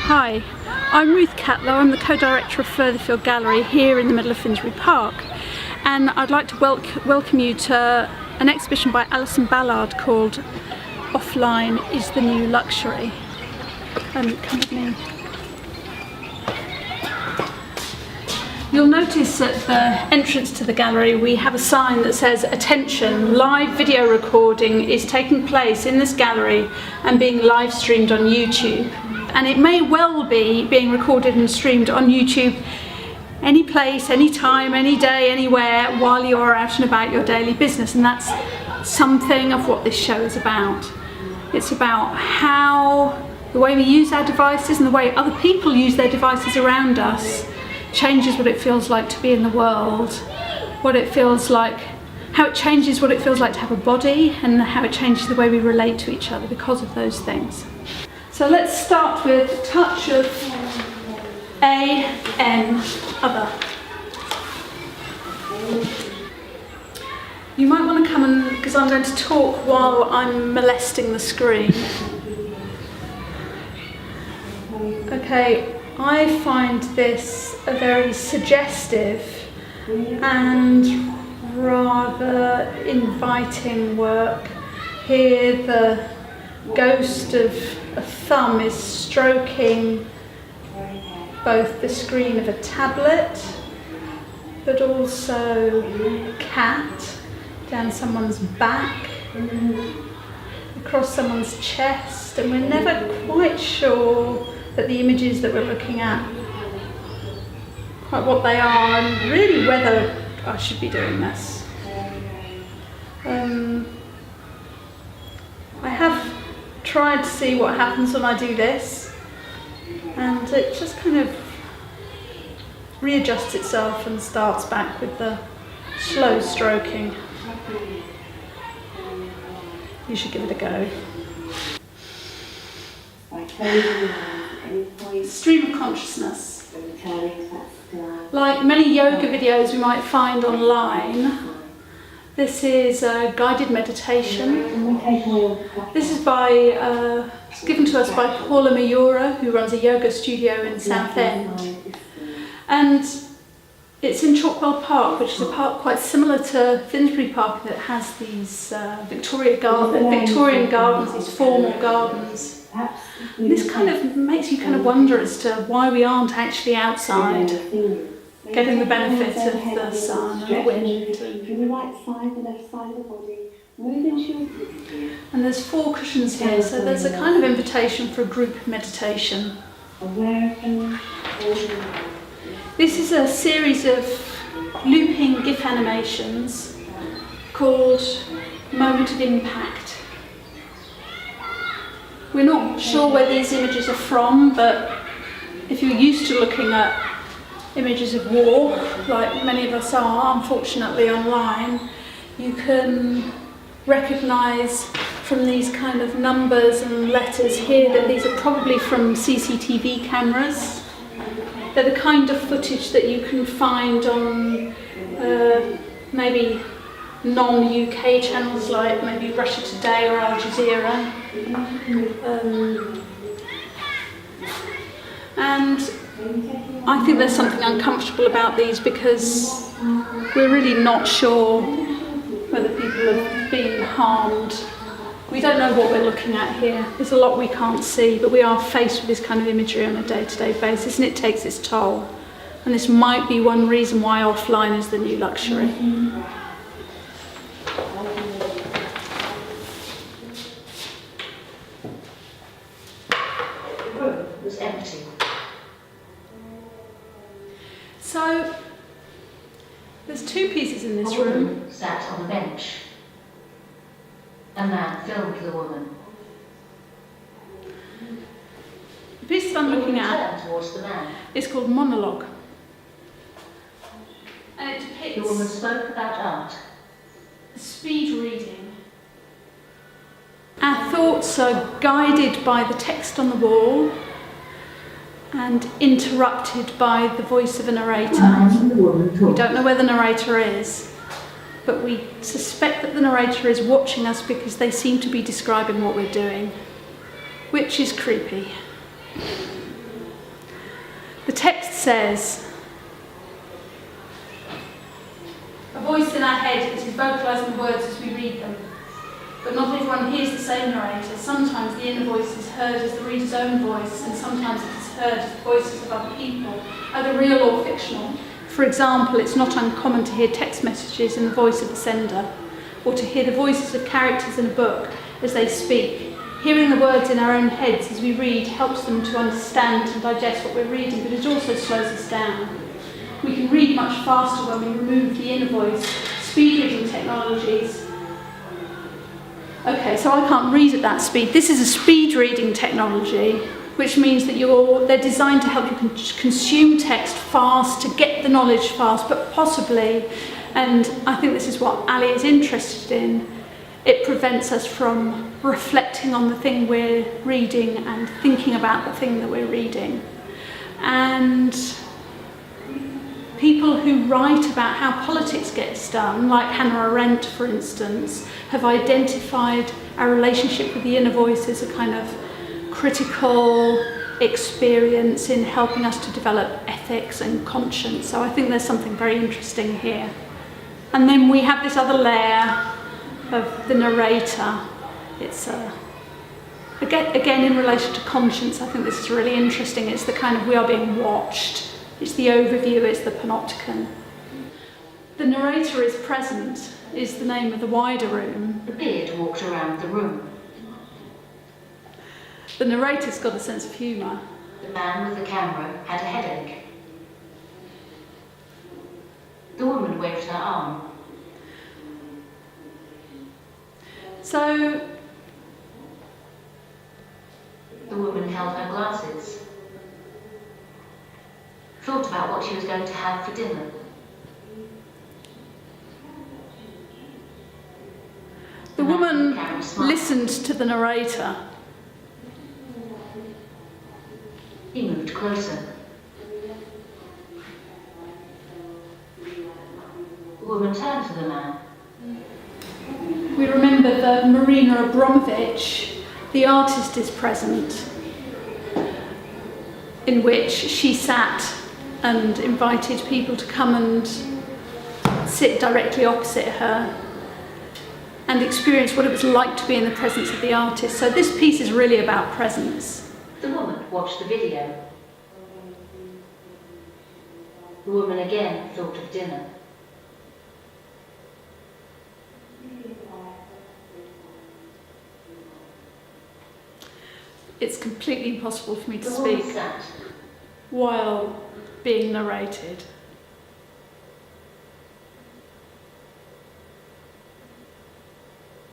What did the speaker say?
Hi, I'm Ruth Catlow. I'm the Co-Director of Furtherfield Gallery here in the middle of Finsbury Park, and I'd like to welcome you to an exhibition by Alison Ballard called Offline is the New Luxury. Come with me. You'll notice at the entrance to the gallery we have a sign that says, "Attention, live video recording is taking place in this gallery and being live streamed on YouTube." And it may well be being recorded and streamed on YouTube any place, any time, any day, anywhere, while you're out and about your daily business. And that's something of what this show is about. It's about how the way we use our devices and the way other people use their devices around us changes what it feels like to be in the world, what it feels like, how it changes what it feels like to have a body, and how it changes the way we relate to each other because of those things. So let's start with a touch of other. You might want to come and, because I'm going to talk while I'm molesting the screen. Okay, I find this a very suggestive and rather inviting work. Here the ghost of a thumb is stroking both the screen of a tablet but also a cat down someone's back, across someone's chest, and we're never quite sure that the images that we're looking at quite what they are and really whether I should be doing this. I have tried to see what happens when I do this, and it just kind of readjusts itself and starts back with the slow stroking. You should give it a go. Stream of consciousness. Like many yoga videos we might find online, this is a guided meditation. This is it's given to us by Paula Miura, who runs a yoga studio in Southend. And it's in Chalkwell Park, which is a park quite similar to Finsbury Park that has these Victorian gardens, these formal gardens. And this kind of makes you kind of wonder as to why we aren't actually outside, getting the benefit of the sun and the wind. From the right side, the left side of the body, move into your... And there's 4 cushions here, so there's a kind of invitation for a group meditation. This is a series of looping GIF animations called Moment of Impact. We're not sure where these images are from, but if you're used to looking at images of war, like many of us are, unfortunately, online, you can recognise from these kind of numbers and letters here that these are probably from CCTV cameras. They're the kind of footage that you can find on maybe non-UK channels like maybe Russia Today or Al Jazeera. And I think there's something uncomfortable about these because we're really not sure whether people have been harmed. We don't know what we're looking at here. There's a lot we can't see, but we are faced with this kind of imagery on a day-to-day basis, and it takes its toll. And this might be one reason why offline is the new luxury. The room was empty. So, there's 2 pieces in this room. Sat on a bench. A man filmed the woman. The piece that I'm looking at towards the man. is called Monologue. And it The woman depicts spoke about art. speed reading. Our thoughts are guided by the text on the wall and interrupted by the voice of a narrator. We don't know where the narrator is, but we suspect that the narrator is watching us because they seem to be describing what we're doing, which is creepy. The text says, "A voice in our head that is vocalising the words as we read them. But not everyone hears the same narrator. Sometimes the inner voice is heard as the reader's own voice, and sometimes it is heard as the voices of other people, either real or fictional. For example, it's not uncommon to hear text messages in the voice of the sender, or to hear the voices of characters in a book as they speak. Hearing the words in our own heads as we read helps them to understand and digest what we're reading, but it also slows us down. We can read much faster when we remove the inner voice. Speed reading technologies." Okay, so I can't read at that speed. This is a speed reading technology, which means that they're designed to help you consume text fast, to get the knowledge fast, but possibly, and I think this is what Ali is interested in, it prevents us from reflecting on the thing we're reading and thinking about the thing that we're reading. And people who write about how politics gets done, like Hannah Arendt, for instance, have identified our relationship with the inner voice as a kind of critical experience in helping us to develop ethics and conscience. So I think there's something very interesting here. And then we have this other layer of the narrator. It's again in relation to conscience. I think this is really interesting. It's the kind of we are being watched. It's the overview, it's the panopticon. The narrator is present is the name of the wider room. The beard walked around the room. The narrator's got a sense of humour. The man with the camera had a headache. The woman waved her arm. So The woman held her glasses. Thought about what she was going to have for dinner. the woman listened to the narrator. He moved closer. The woman turned to the man. We remember that Marina Abramovich, the artist, is present, in which she sat and invited people to come and sit directly opposite her and experience what it was like to be in the presence of the artist. So this piece is really about presence. The woman watched the video. The woman again thought of dinner. It's completely impossible for me to The woman speak sat. while being narrated.